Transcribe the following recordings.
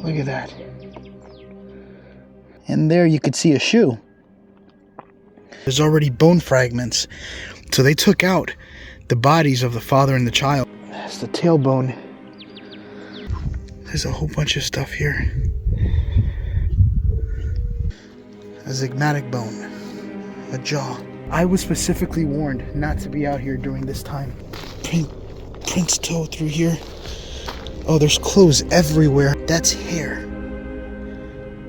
Look at that. And there you could see a shoe. There's already bone fragments. So they took out the bodies of the father and the child. That's the tailbone. There's a whole bunch of stuff here. A zygomatic bone. A jaw. I was specifically warned not to be out here during this time. Print's toe through here. Oh, there's clothes everywhere. That's hair.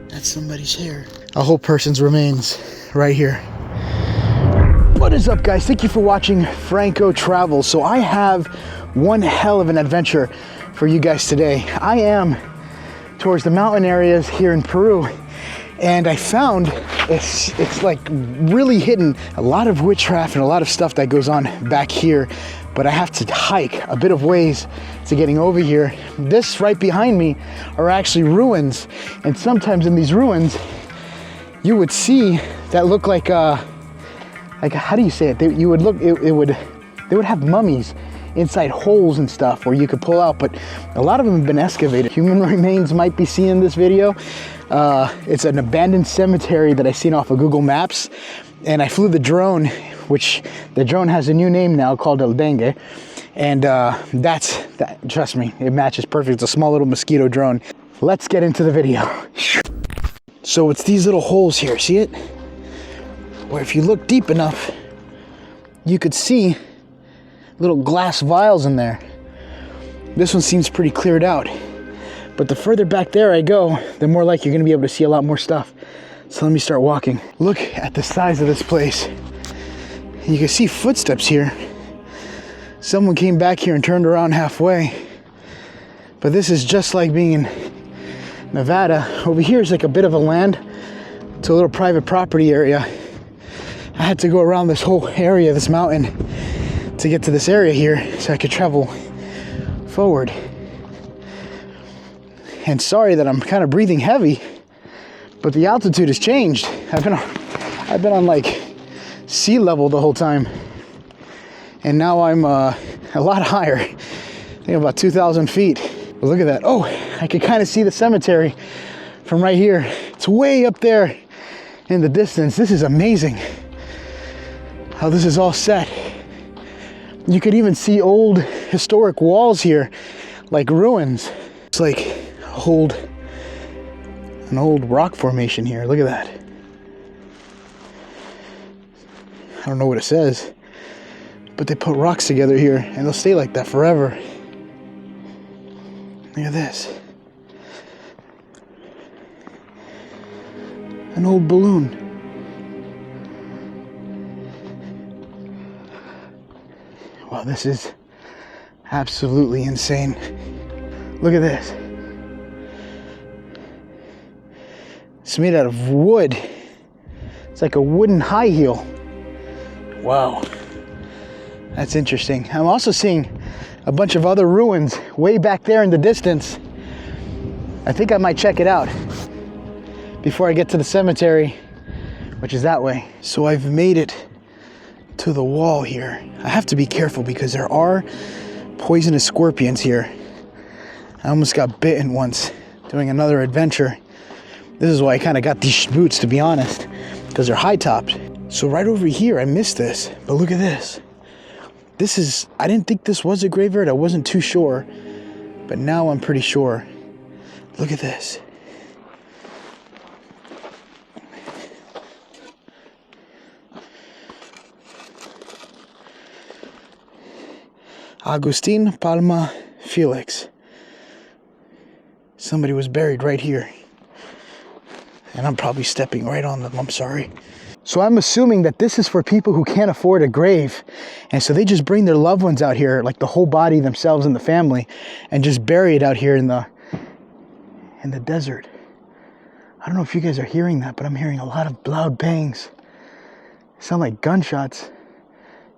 That's somebody's hair. A whole person's remains right here. What is up, guys? Thank you for watching Franco Travels. So I have one hell of an adventure for you guys today. I am towards the mountain areas here in Peru, and I found it's like really hidden. A lot of witchcraft and a lot of stuff that goes on back here, but I have to hike a bit of ways to getting over here. This right behind me are actually ruins, and sometimes in these ruins you would see that look like how do you say it? They would have mummies inside holes and stuff where you could pull out, but a lot of them have been excavated. Human remains might be seen in this video. It's an abandoned cemetery that I seen off of Google Maps, and I flew the drone, which the drone has a new name now called El Dengue, and trust me, it matches perfect. It's a small little mosquito drone. Let's get into the video. So it's these little holes here, see it? Where if you look deep enough, you could see little glass vials in there. This one seems pretty cleared out, but the further back there I go, the more like you're gonna be able to see a lot more stuff. So let me start walking. Look at the size of this place. You can see footsteps here. Someone came back here and turned around halfway. But this is just like being in Nevada. Over here is like a bit of a land. It's a little private property area. I had to go around this whole area, this mountain, to get to this area here so I could travel forward. And sorry that I'm kind of breathing heavy, but the altitude has changed. I've been on like sea level the whole time, and now I'm a lot higher. I think about 2,000 feet. But look at that. Oh, I can kind of see the cemetery from right here. It's way up there in the distance. This is amazing how this is all set. You could even see old historic walls here, like ruins. It's like an old rock formation here. Look at that. I don't know what it says, but they put rocks together here and they'll stay like that forever. Look at this. An old balloon. Wow, this is absolutely insane. Look at this. It's made out of wood. It's like a wooden high heel. Wow, that's interesting. I'm also seeing a bunch of other ruins way back there in the distance. I think I might check it out before I get to the cemetery, which is that way. So I've made it to the wall here. I have to be careful because there are poisonous scorpions here. I almost got bitten once doing another adventure. This is why I kind of got these boots, to be honest, because they're high topped. So right over here, I missed this, but look at this. I didn't think this was a graveyard. I wasn't too sure, but now I'm pretty sure. Look at this. Agustin Palma Felix. Somebody was buried right here. And I'm probably stepping right on them, I'm sorry. So I'm assuming that this is for people who can't afford a grave. And so they just bring their loved ones out here, like the whole body themselves and the family, and just bury it out here in the desert. I don't know if you guys are hearing that, but I'm hearing a lot of loud bangs. They sound like gunshots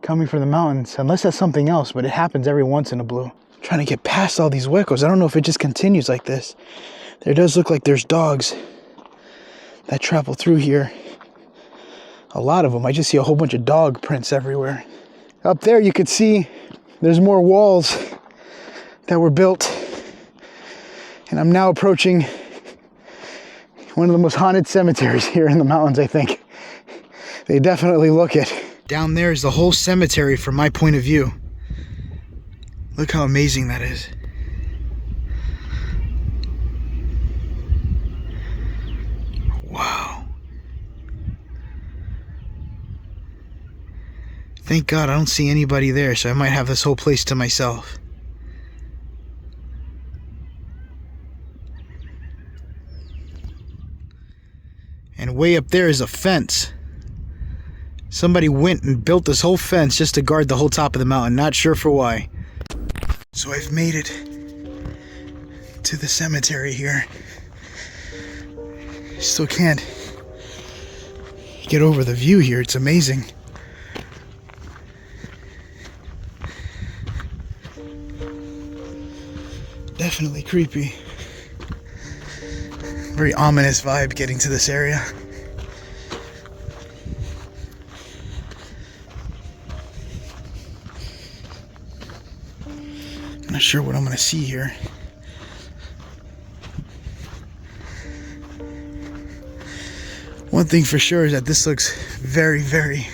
coming from the mountains, unless that's something else, but it happens every once in a blue. I'm trying to get past all these huecos. I don't know if it just continues like this. There does look like there's dogs that travel through here. A lot of them. I just see a whole bunch of dog prints everywhere. Up there you could see there's more walls that were built. And I'm now approaching One of the most haunted cemeteries here in the mountains, I think. They definitely look it. Down there is the whole cemetery from my point of view. Look how amazing that is. Wow. Thank God I don't see anybody there, so I might have this whole place to myself. And way up there is a fence. Somebody went and built this whole fence just to guard the whole top of the mountain. Not sure for why. So I've made it to the cemetery here. Still can't get over the view here. It's amazing. Definitely creepy. Very ominous vibe getting to this area. I'm not sure what I'm going to see here. One thing for sure is that this looks very, very,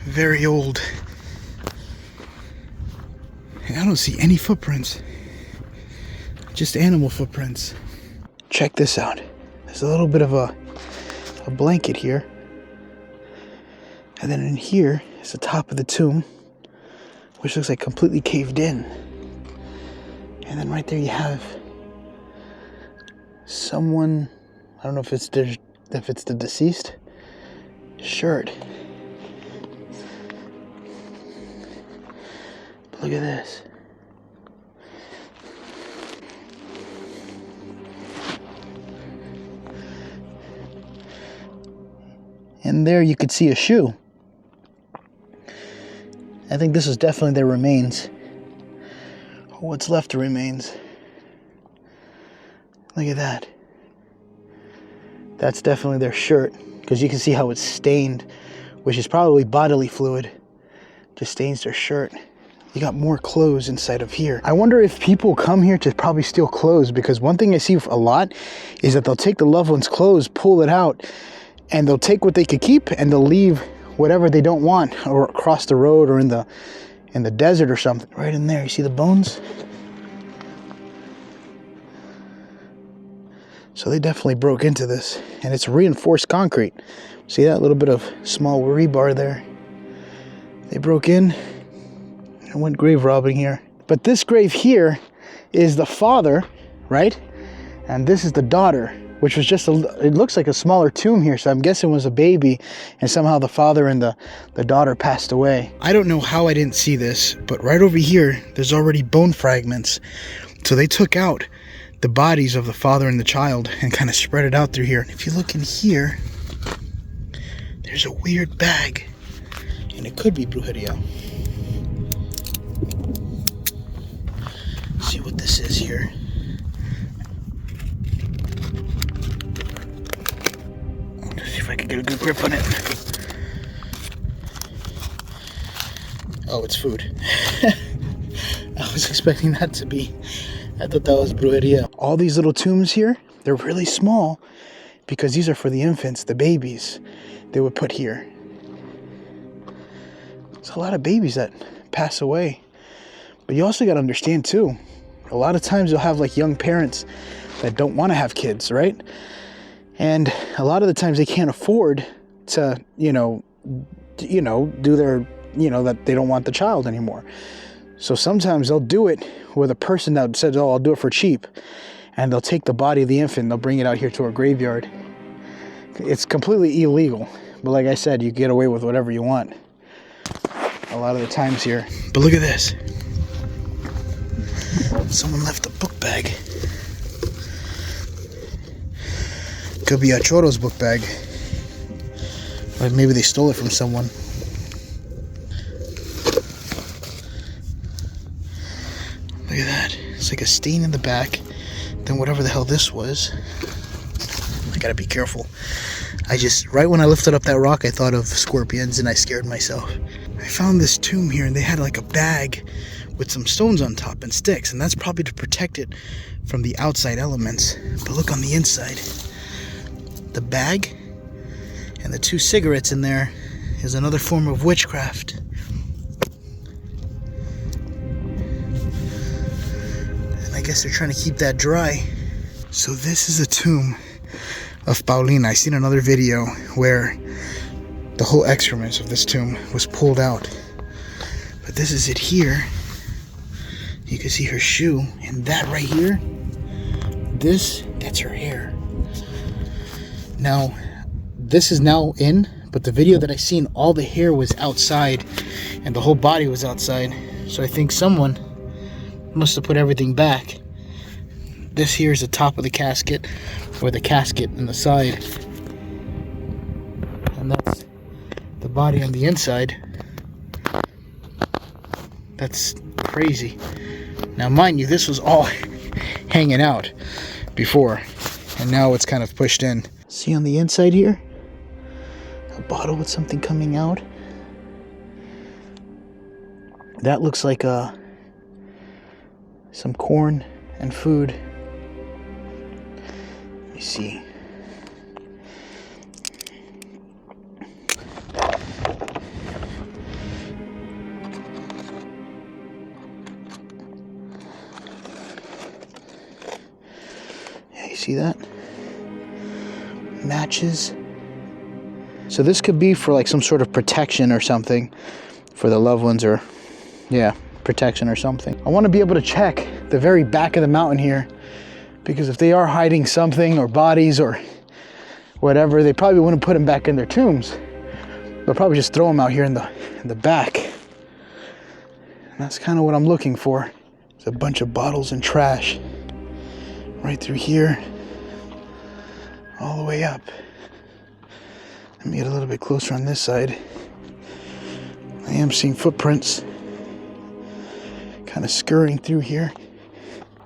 very old. And I don't see any footprints. Just animal footprints. Check this out. There's a little bit of a blanket here. And then in here is the top of the tomb, which looks like completely caved in. And then right there you have someone, I don't know if it's the deceased shirt. But look at this. And there you could see a shoe. I think this is definitely their remains. What's left of remains. Look at that. That's definitely their shirt, because you can see how it's stained, which is probably bodily fluid. Just stains their shirt. You got more clothes inside of here. I wonder if people come here to probably steal clothes, because one thing I see a lot is that they'll take the loved one's clothes, pull it out, and they'll take what they could keep and they'll leave whatever they don't want, or across the road or in the desert or something. Right in there, you see the bones? So they definitely broke into this, and it's reinforced concrete. See that little bit of small rebar there? They broke in and went grave robbing here. But this grave here is the father, right? And this is the daughter, which was just it looks like a smaller tomb here, so I'm guessing it was a baby, and somehow the father and the daughter passed away. I don't know how I didn't see this, but right over here, there's already bone fragments. So they took out the bodies of the father and the child and kind of spread it out through here. And if you look in here, there's a weird bag, and it could be brujeria. Let's see what this is here. Let's see if I can get a good grip on it. Oh, it's food. I was expecting that to be, I thought that was brujeria. All these little tombs here, they're really small because these are for the infants, the babies they would put here. There's a lot of babies that pass away. But you also got to understand too, a lot of times you'll have like young parents that don't want to have kids, right? And a lot of the times they can't afford to, do their, that they don't want the child anymore. So sometimes they'll do it with a person that says, oh, I'll do it for cheap. And they'll take the body of the infant, they'll bring it out here to a graveyard. It's completely illegal. But like I said, you get away with whatever you want a lot of the times here. But look at this. Someone left a book bag. Could be a Choro's book bag. Or maybe they stole it from someone. Look at that. It's like a stain in the back. Then whatever the hell this was. I gotta be careful. Right when I lifted up that rock, I thought of scorpions and I scared myself. I found this tomb here and they had like a bag with some stones on top and sticks, and that's probably to protect it from the outside elements. But look on the inside. the bag and the 2 cigarettes in there is another form of witchcraft. And I guess they're trying to keep that dry. So this is a tomb of Paulina. I seen another video where the whole excrements of this tomb was pulled out. But this is it here. You can see her shoe, and that right here, that's her hair. Now, this is now in, but the video that I seen, all the hair was outside and the whole body was outside. So I think someone must have put everything back. This here is the top of the casket, or the casket in the side. And that's the body on the inside. That's crazy. Now mind you, this was all hanging out before, and now it's kind of pushed in. See on the inside here? A bottle with something coming out. That looks like some corn and food. Let me see. See that? Matches. So this could be for like some sort of protection or something for the loved ones, or yeah, protection or something. I want to be able to check the very back of the mountain here, because if they are hiding something or bodies or whatever, they probably wouldn't put them back in their tombs. They'll probably just throw them out here in the back. And that's kind of what I'm looking for. There's a bunch of bottles and trash right through here, all the way up. Let me get a little bit closer on this side. I am seeing footprints kind of scurrying through here.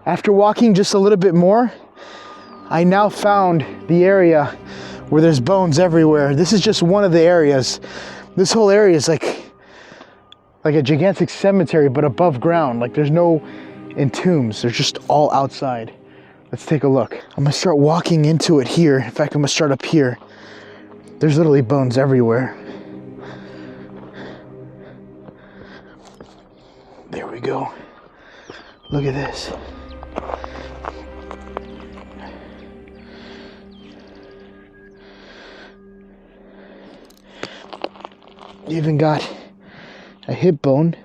After walking just a little bit more, I now found the area where there's bones everywhere. This is just one of the areas. This whole area is like a gigantic cemetery, but above ground. Like there's no entombs, they're just all outside. Let's take a look. I'm gonna start walking into it here. In fact, I'm gonna start up here. There's literally bones everywhere. There we go. Look at this. You even got a hip bone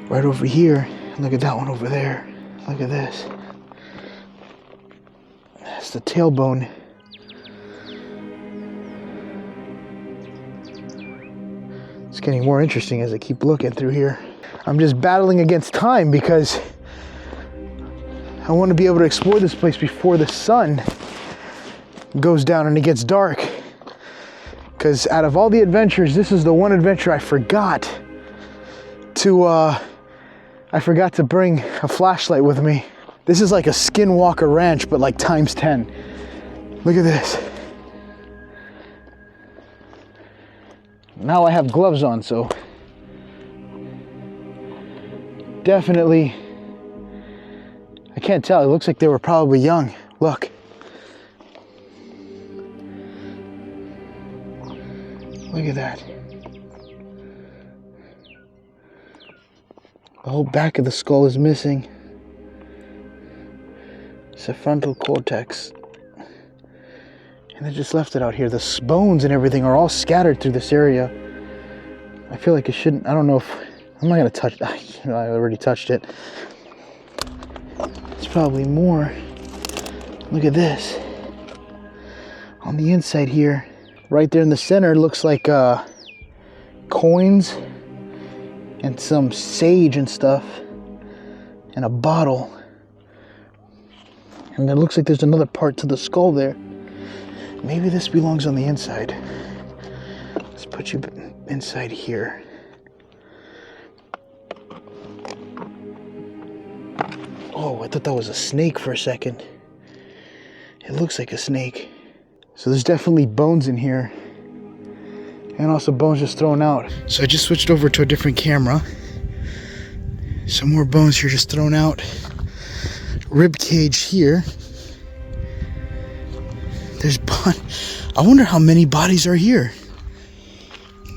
right over here. Look at that one over there. Look at this. That's the tailbone. It's getting more interesting as I keep looking through here. I'm just battling against time because I want to be able to explore this place before the sun goes down and it gets dark. Because out of all the adventures, this is the one adventure I forgot to bring a flashlight with me. This is like a Skinwalker Ranch, but like times 10. Look at this. Now I have gloves on, so definitely, I can't tell. It looks like they were probably young. Look. Look at that. The whole back of the skull is missing. It's a frontal cortex. And they just left it out here. The bones and everything are all scattered through this area. I feel like it shouldn't, I don't know if, I'm not gonna touch, I already touched it. It's probably more. Look at this. On the inside here, right there in the center, looks like coins and some sage and stuff, and a bottle. And it looks like there's another part to the skull there. Maybe this belongs on the inside. Let's put you inside here. Oh, I thought that was a snake for a second. It looks like a snake. So there's definitely bones in here. And also bones just thrown out. So I just switched over to a different camera. Some more bones here just thrown out. Rib cage here. I wonder how many bodies are here.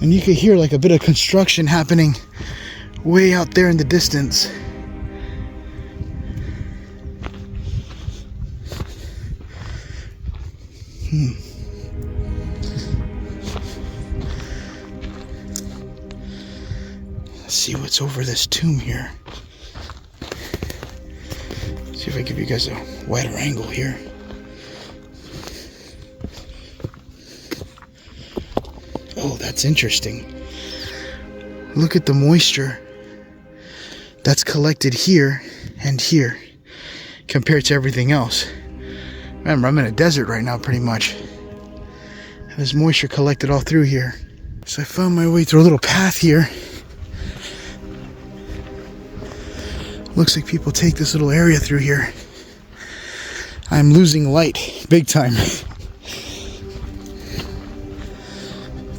And you could hear like a bit of construction happening way out there in the distance. Let's see what's over this tomb here. See if I give you guys a wider angle here. Oh, that's interesting. Look at the moisture that's collected here and here compared to everything else. Remember, I'm in a desert right now pretty much. And there's moisture collected all through here. So I found my way through a little path here. Looks like people take this little area through here. I'm losing light big time.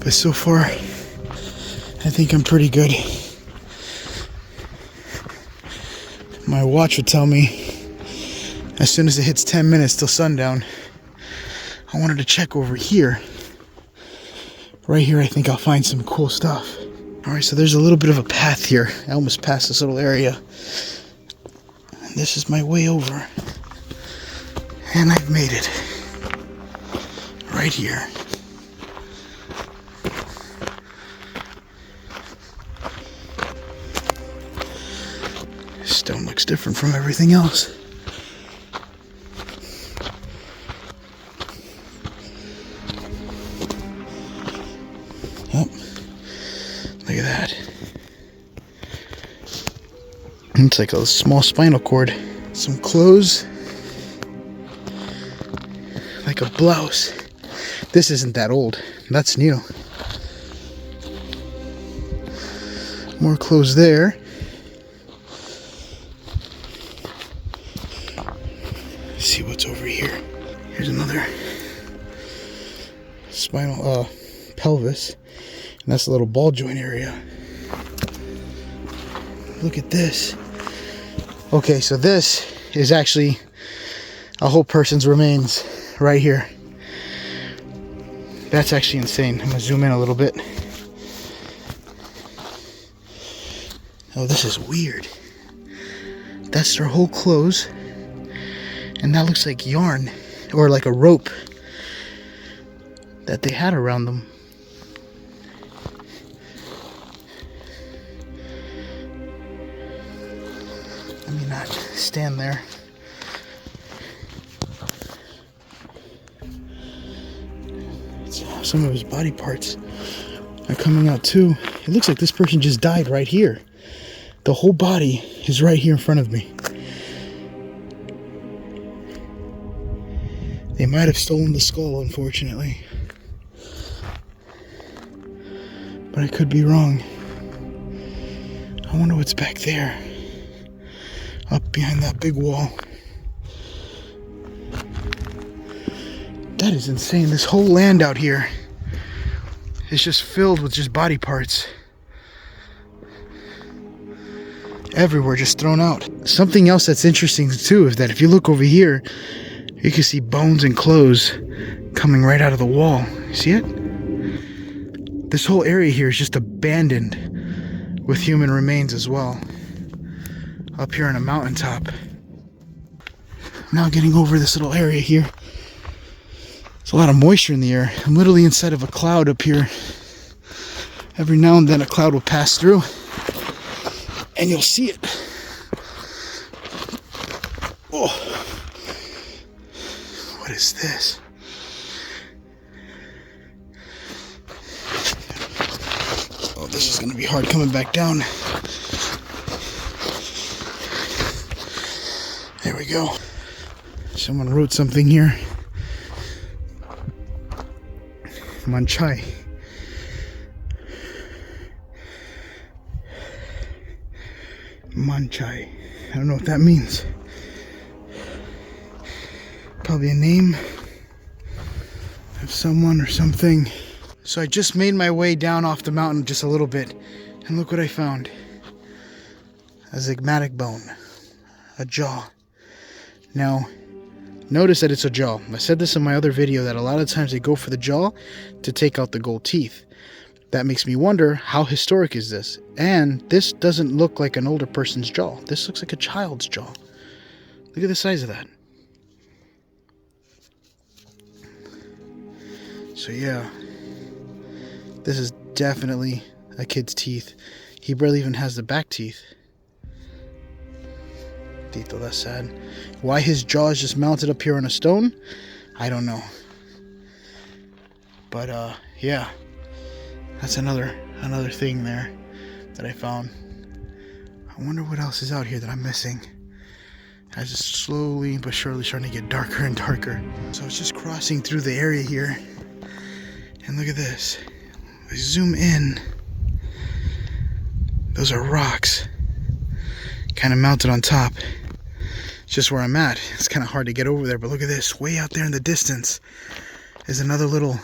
But so far, I think I'm pretty good. My watch would tell me as soon as it hits 10 minutes till sundown. I wanted to check over here. Right here, I think I'll find some cool stuff. Alright, so there's a little bit of a path here. I almost passed this little area. And this is my way over. And I've made it. Right here. Stone looks different from everything else. Oh, look at that. It's like a small spinal cord. Some clothes. Like a blouse. This isn't that old. That's new. More clothes there. See what's over here. Here's another spinal pelvis, and that's a little ball joint area. Look at this. Okay, so this is actually a whole person's remains right here. That's actually insane. I'm gonna zoom in a little bit. Oh, this is weird. That's their whole clothes. And that looks like yarn, or like a rope that they had around them. Let me not stand there. Some of his body parts are coming out too. It looks like this person just died right here. The whole body is right here in front of me. They might have stolen the skull, unfortunately. But I could be wrong. I wonder what's back there. Up behind that big wall. That is insane. This whole land out here is just filled with just body parts. Everywhere, just thrown out. Something else that's interesting too is that if you look over here, you can see bones and clothes coming right out of the wall. See it? This whole area here is just abandoned with human remains as well. Up here on a mountaintop. Now getting over this little area here. There's a lot of moisture in the air. I'm literally inside of a cloud up here. Every now and then a cloud will pass through and you'll see it. Oh. What is this? Oh, this is going to be hard coming back down. There we go. Someone wrote something here. Manchai. Manchai. I don't know what that means. Probably a name of someone or something. So I just made my way down off the mountain just a little bit, and look what I found. A zygomatic bone, a jaw. Now, Notice that it's a jaw. I said this in my other video that a lot of times they go for the jaw to take out the gold teeth. That makes me wonder, how historic is this? And this doesn't look like an older person's jaw. This looks like a child's jaw. Look at the size of that. So yeah, this is definitely a kid's teeth. He barely even has the back teeth. Tito, that's sad. Why his jaw is just mounted up here on a stone, I don't know. But yeah, that's another thing there that I found. I wonder what else is out here that I'm missing. As it's slowly but surely starting to get darker and darker. So it's just crossing through the area here. And look at this. I zoom in. Those are rocks. Kind of mounted on top. It's just where I'm at. It's kind of hard to get over there, but look at this. Way out there in the distance is another little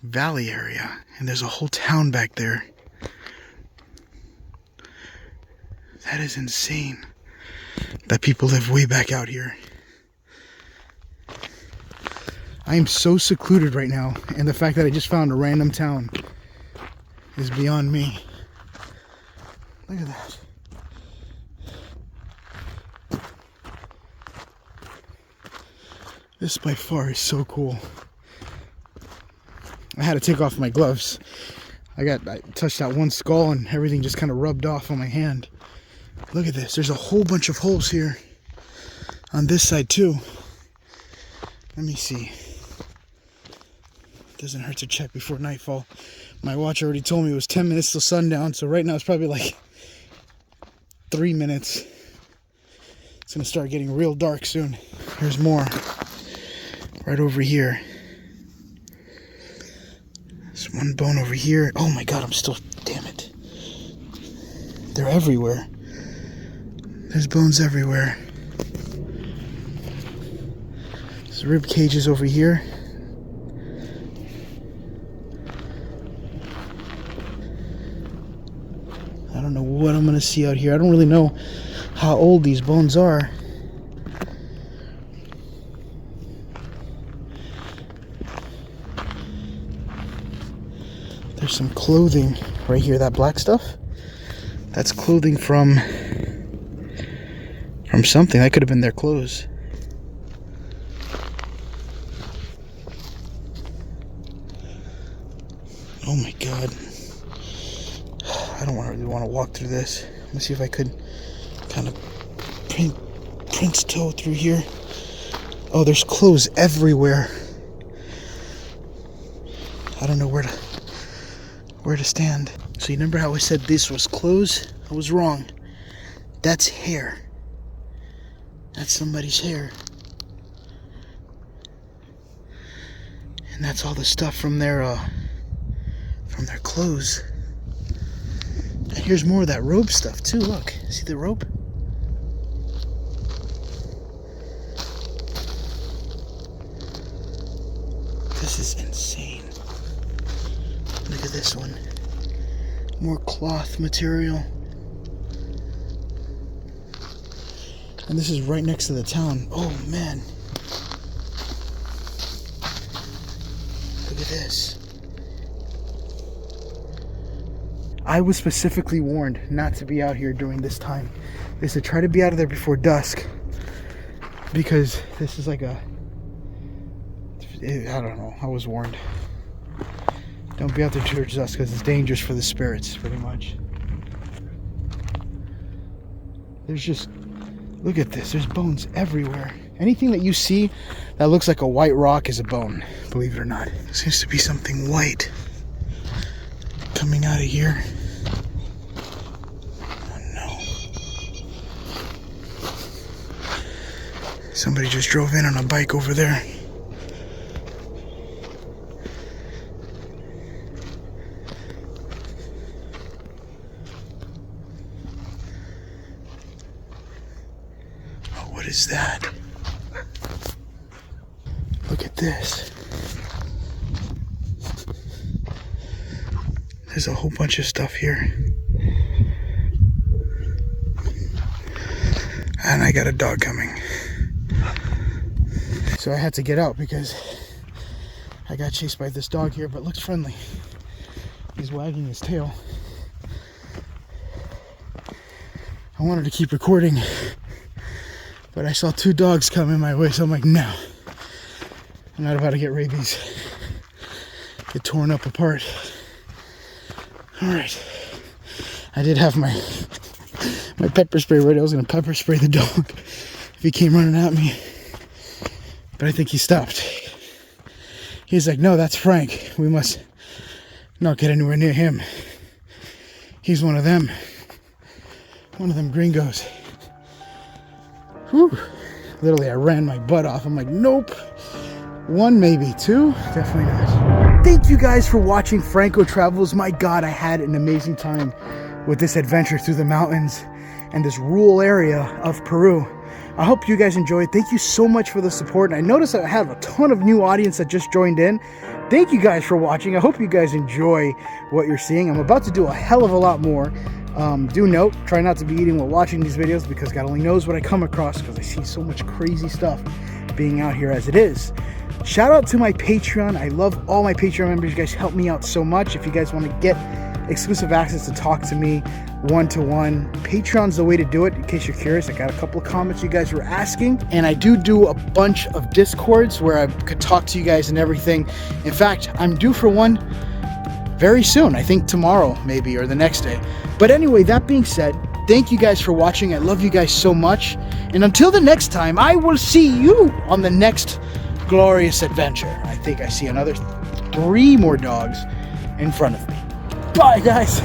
valley area. And there's a whole town back there. That is insane. That people live way back out here. I am so secluded right now, and the fact that I just found a random town is beyond me. Look at that. This by far is so cool. I had to take off my gloves. I touched that one skull and everything just kind of rubbed off on my hand. Look at this. There's a whole bunch of holes here on this side too. Let me see. Doesn't hurt to check before nightfall. My watch already told me it was 10 minutes till sundown, so right now it's probably like 3 minutes. It's gonna start getting real dark soon. Here's more. Right over here. There's one bone over here. Oh my god, damn it. They're everywhere. There's bones everywhere. There's rib cages over here. I don't know what I'm gonna see out here. I don't really know how old these bones are. There's some clothing right here. That black stuff, that's clothing from something. That could have been their clothes. Oh my god. I don't really want to walk through this. Let me see if I could kind of prince toe through here. Oh, there's clothes everywhere. I don't know where to stand. So you remember how I said this was clothes? I was wrong. That's hair. That's somebody's hair. And that's all the stuff from their clothes. And here's more of that rope stuff too. Look, see the rope? This is insane. Look at this one. More cloth material. And this is right next to the town. Oh man. Look at this. I was specifically warned not to be out here during this time. They said try to be out of there before dusk. Because this is like I don't know. I was warned. Don't be out there towards dusk because it's dangerous for the spirits, pretty much. There's just... Look at this. There's bones everywhere. Anything that you see that looks like a white rock is a bone, believe it or not. There seems to be something white coming out of here. Oh no. Somebody just drove in on a bike over there. What is that? Look at this. There's a whole bunch of stuff here. And I got a dog coming. So I had to get out because I got chased by this dog here, but looks friendly. He's wagging his tail. I wanted to keep recording, but I saw 2 dogs coming my way, so I'm like, no. I'm not about to get rabies. Get torn up apart. Alright. I did have my pepper spray ready. I was going to pepper spray the dog if he came running at me. But I think he stopped. He's like, no, that's Frank. We must not get anywhere near him. He's one of them. One of them gringos. Whew. Literally, I ran my butt off. I'm like, nope. 1, maybe 2. Definitely not. Thank you guys for watching Franco Travels. My God, I had an amazing time with this adventure through the mountains and this rural area of Peru. I hope you guys enjoyed. Thank you so much for the support. And I noticed that I have a ton of new audience that just joined in. Thank you guys for watching. I hope you guys enjoy what you're seeing. I'm about to do a hell of a lot more. Do note, try not to be eating while watching these videos because God only knows what I come across because I see so much crazy stuff being out here as it is. Shout out to my Patreon. I love all my Patreon members. You guys help me out so much. If you guys want to get exclusive access to talk to me one-to-one, Patreon's the way to do it. In case you're curious, I got a couple of comments you guys were asking, and I do a bunch of Discords where I could talk to you guys and everything. In fact, I'm due for one very soon. I think tomorrow maybe, or the next day. But anyway, that being said, thank you guys for watching. I love you guys so much, and until the next time, I will see you on the next glorious adventure. I think I see another 3 more dogs in front of me. Bye, guys.